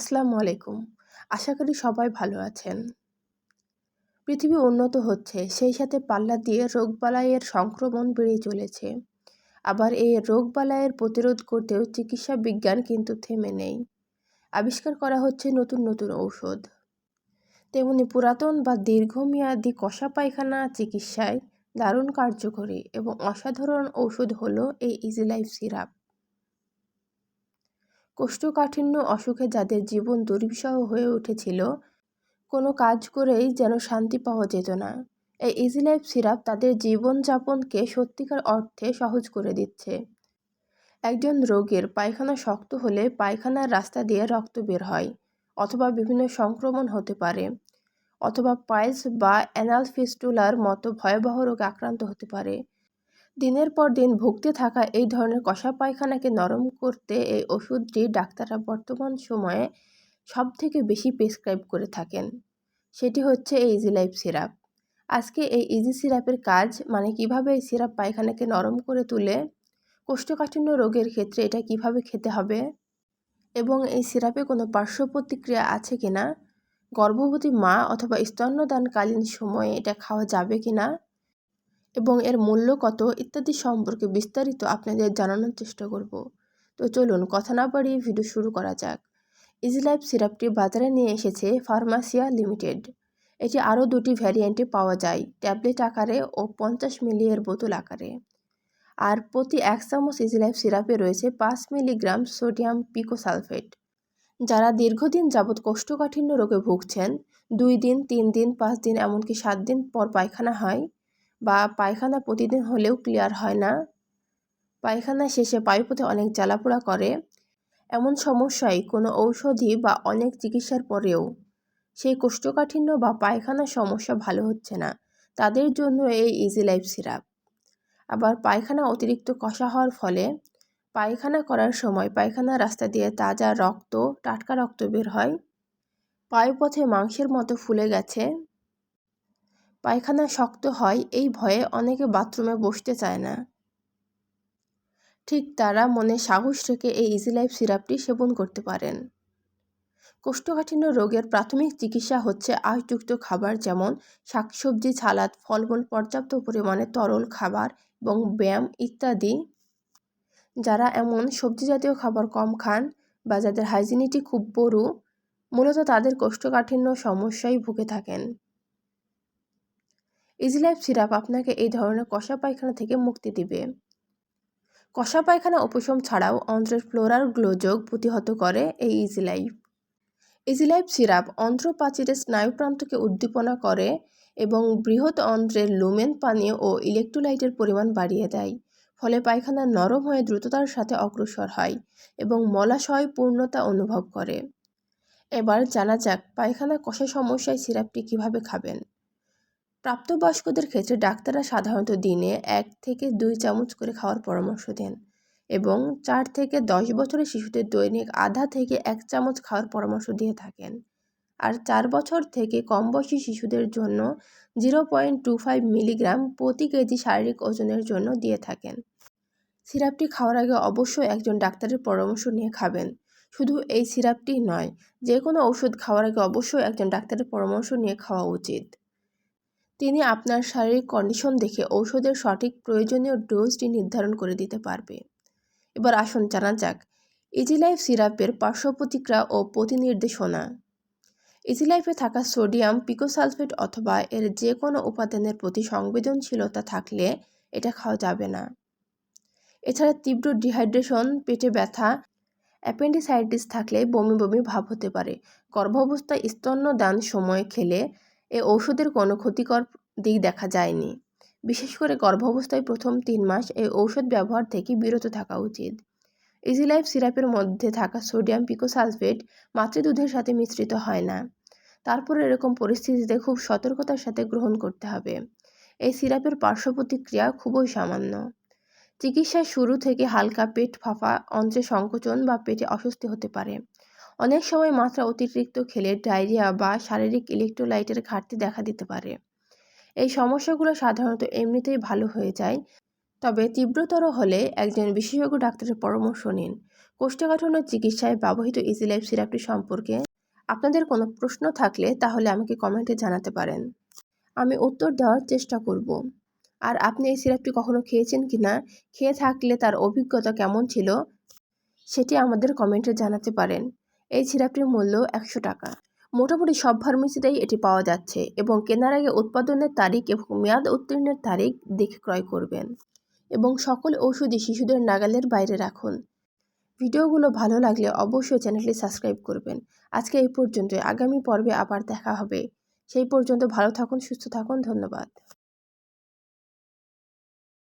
আসসালামু আলাইকুম। আশা করি সবাই ভালো আছেন। পৃথিবী উন্নত হচ্ছে, সেই সাথে পাল্লা দিয়ে রোগবালাইয়ের সংক্রমণ বেড়ে চলেছে। আবার এই রোগবালাইয়ের প্রতিরোধ করতেও চিকিৎসা বিজ্ঞান কিন্তু থেমে নেই। আবিষ্কার করা হচ্ছে নতুন নতুন ঔষধ। তেমনি পুরাতন বা দীর্ঘমেয়াদী কষা পায়খানা চিকিৎসায় দারুণ কার্যকরী এবং অসাধারণ ঔষধ হলো এই ইজি লাইফ সিরাপ। কোষ্ঠকাঠিন্য অসুখে যাদের জীবন দুর্বিষহ হয়ে উঠেছিল, কোনো কাজ করেই যেন শান্তি পাওয়া যেত না, এই ইজি লাইফ সিরাপ তাদের জীবনযাপনকে সত্যিকার অর্থে সহজ করে দিচ্ছে। একজন রোগীর পায়খানা শক্ত হলে পায়খানার রাস্তা দিয়ে রক্ত বের হয়, অথবা বিভিন্ন সংক্রমণ হতে পারে, অথবা পাইলস বা অ্যানাল ফিস্টুলার মতো ভয়াবহ রোগে আক্রান্ত হতে পারে। দিনের পর দিন ভুগতে থাকা এই ধরনের কষা পায়খানাকে নরম করতে এই ওষুধটি ডাক্তাররা বর্তমান সময়ে সবথেকে বেশি প্রেসক্রাইব করে থাকেন। সেটি হচ্ছে এই ইজি লাইফ সিরাপ। আজকে এই ইজি সিরাপের কাজ, মানে কিভাবে এই সিরাপ পায়খানাকে নরম করে তুলে, কোষ্ঠকাঠিন্য রোগের ক্ষেত্রে এটা কিভাবে খেতে হবে, এবং এই সিরাপে কোনো পার্শ্ব প্রতিক্রিয়া আছে কিনা, গর্ভবতী মা অথবা স্তন্যদানকালীন সময়ে এটা খাওয়া যাবে কিনা, এবং এর মূল্য কত ইত্যাদি সম্পর্কে বিস্তারিত আপনাদের জানানোর চেষ্টা করব। তো চলুন কথা না বাড়িয়ে ভিডিও শুরু করা যাক। ইজি লাইফ সিরাপটি বাজারে নিয়ে এসেছে ফার্মাসিয়া লিমিটেড। এটি আরও দুটি ভ্যারিয়েন্টে পাওয়া যায়, ট্যাবলেট আকারে ও 50 মিলি এর বোতল আকারে। আর প্রতি 1 চামচ ইজি লাইফ সিরাপে রয়েছে 5 মিলিগ্রাম সোডিয়াম পিকোসালফেট। যারা দীর্ঘদিন যাবৎ কোষ্ঠকাঠিন্য রোগে ভুগছেন, 2 দিন, 3 দিন, 5 দিন, এমনকি 7 দিন পর পায়খানা হয়, বা পায়খানা প্রতিদিন হলেও ক্লিয়ার হয় না, পায়খানা শেষে পায়ুপথে অনেক জ্বালাপোড়া করে, এমন সমস্যায় কোনো ঔষধি বা অনেক চিকিৎসার পরেও সেই কোষ্ঠকাঠিন্য বা পায়খানার সমস্যা ভালো হচ্ছে না, তাদের জন্য এই ইজি লাইফ সিরাপ। আবার পায়খানা অতিরিক্ত কষা হওয়ার ফলে পায়খানা করার সময় পায়খানার রাস্তা দিয়ে তাজা রক্ত, টাটকা রক্ত বের হয়, পায়ুপথে মাংসের মতো ফুলে গেছে, পায়খানা শক্ত হয়, এই ভয়ে অনেকে বাথরুমে বসতে চায় না। ঠিক তারা মনে সাহস রেখে এই ইজি লাইফ সিরাপটি সেবন করতে পারেন। কোষ্ঠকাঠিন্য রোগের প্রাথমিক চিকিৎসা হচ্ছে আঁশযুক্ত খাবার, যেমন শাকসবজি, সালাদ, ফলমূল, পর্যাপ্ত পরিমাণে তরল খাবার এবং ব্যায়াম ইত্যাদি। যারা এমন সবজি জাতীয় খাবার কম খান বা যাদের হাইজিনিটি খুব বড়, মূলত তাদের কোষ্ঠকাঠিন্য সমস্যায় ভুগে থাকেন। ইজি লাইফ সিরাপ আপনাকে এই ধরনের কষা পায়খানা থেকে মুক্তি দিবে। কষা পায়খানা উপশম ছাড়াও অন্ত্রের ফ্লোরার গ্লোযোগ প্রতিহত করে এই easy life. Easy life syrup অন্ত্রপ্রাচীরের স্নায়ুপ্রান্তকে উদ্দীপনা করে এবং বৃহৎ অন্ত্রের লুমেন পানি ও ইলেকট্রোলাইটের পরিমাণ বাড়িয়ে দেয়, ফলে পায়খানা নরম হয়ে দ্রুততার সাথে অগ্রসর হয় এবং মলাশয় পূর্ণতা অনুভব করে। এবার জানা যাক পায়খানা কষা সমস্যায় সিরাপটি কিভাবে খাবেন। প্রাপ্তবয়স্কদের ক্ষেত্রে ডাক্তাররা সাধারণত দিনে 1 থেকে 2 চামচ করে খাওয়ার পরামর্শ দেন, এবং 4 থেকে 10 বছরের শিশুদের দৈনিক আধা থেকে 1 চামচ খাওয়ার পরামর্শ দিয়ে থাকেন। আর 4 বছর থেকে কম বয়সী শিশুদের জন্য 0.25 মিলিগ্রাম প্রতি কেজি শারীরিক ওজনের জন্য দিয়ে থাকেন। সিরাপটি খাওয়ার আগে অবশ্যই একজন ডাক্তারের পরামর্শ নিয়ে খাবেন। শুধু এই সিরাপটি নয়, যে কোনো ওষুধ খাওয়ার আগে অবশ্যই একজন ডাক্তারের পরামর্শ নিয়ে খাওয়া উচিত। তিনি আপনার শারীরিক কন্ডিশন দেখে ঔষধের সঠিক প্রয়োজনীয় ডোজটি নির্ধারণ করে দিতে পারবে। এবার আসুন জানা যাক ইজি লাইফ সিরাপের পার্শ্ব প্রতিক্রিয়া ও প্রতিনির্দেশনা। ইজি লাইফে থাকা সোডিয়াম পিকোসালফেট অথবা এর যে কোনো উপাদানের প্রতি সংবেদনশীলতা থাকলে এটা খাওয়া যাবে না। এছাড়া তীব্র ডিহাইড্রেশন, পেটে ব্যথা, অ্যাপেন্ডিসাইটিস থাকলে বমি বমি ভাব হতে পারে। গর্ভাবস্থায় স্তন্যদান সময় খেলে এ ঔষধের কোনো ক্ষতিকর দিক দেখা যায়নি। বিশেষ করে গর্ভাবস্থায় প্রথম 3 মাস এই ঔষধ ব্যবহার থেকে বিরত থাকা উচিত। ইজি লাইফ সিরাপের মধ্যে থাকা সোডিয়াম পিকোসালফেট মাতৃদুধের সাথে মিশ্রিত হয় না। তারপর এরকম পরিস্থিতিতে খুব সতর্কতার সাথে গ্রহণ করতে হবে। এই সিরাপের পার্শ্ব প্রতিক্রিয়া খুবই সামান্য। চিকিৎসার শুরু থেকে হালকা পেট ফাঁপা, অন্ত্রে সংকোচন বা পেটে অস্বস্তি হতে পারে। অনেক সময় মাত্রা অতিরিক্ত খেলে ডায়রিয়া বা শারীরিক ইলেকট্রোলাইটের ঘাটতি দেখা দিতে পারে। এই সমস্যাগুলো সাধারণত এমনিতেই ভালো হয়ে যায়, তবে তীব্রতর হলে একজন বিশেষজ্ঞ ডাক্তারের পরামর্শ নিন। কোষ্ঠকাঠিন্য চিকিৎসায় ব্যবহৃত ইজিলাইফ সিরাপটি সম্পর্কে আপনাদের কোনো প্রশ্ন থাকলে তাহলে আমাকে কমেন্টে জানাতে পারেন, আমি উত্তর দেওয়ার চেষ্টা করব। আর আপনি এই সিরাপটি কখনো খেয়েছেন কিনা, খেয়ে থাকলে তার অভিজ্ঞতা কেমন ছিল সেটি আমাদের কমেন্টে জানাতে পারেন। এই সিরাপটির মূল্য 100 টাকা। মোটামুটি সব ফার্মেসিতেই এটি পাওয়া যাচ্ছে এবং কেনার আগে উৎপাদনের তারিখ এবং মেয়াদ উত্তীর্ণের তারিখ দেখে ক্রয় করবেন এবং সকল ঔষধই শিশুদের নাগালের বাইরে রাখুন। ভিডিওগুলো ভালো লাগলে অবশ্যই চ্যানেলটি সাবস্ক্রাইব করবেন। আজকে এই পর্যন্তই, আগামী পর্বে আবার দেখা হবে। সেই পর্যন্ত ভালো থাকুন, সুস্থ থাকুন, ধন্যবাদ।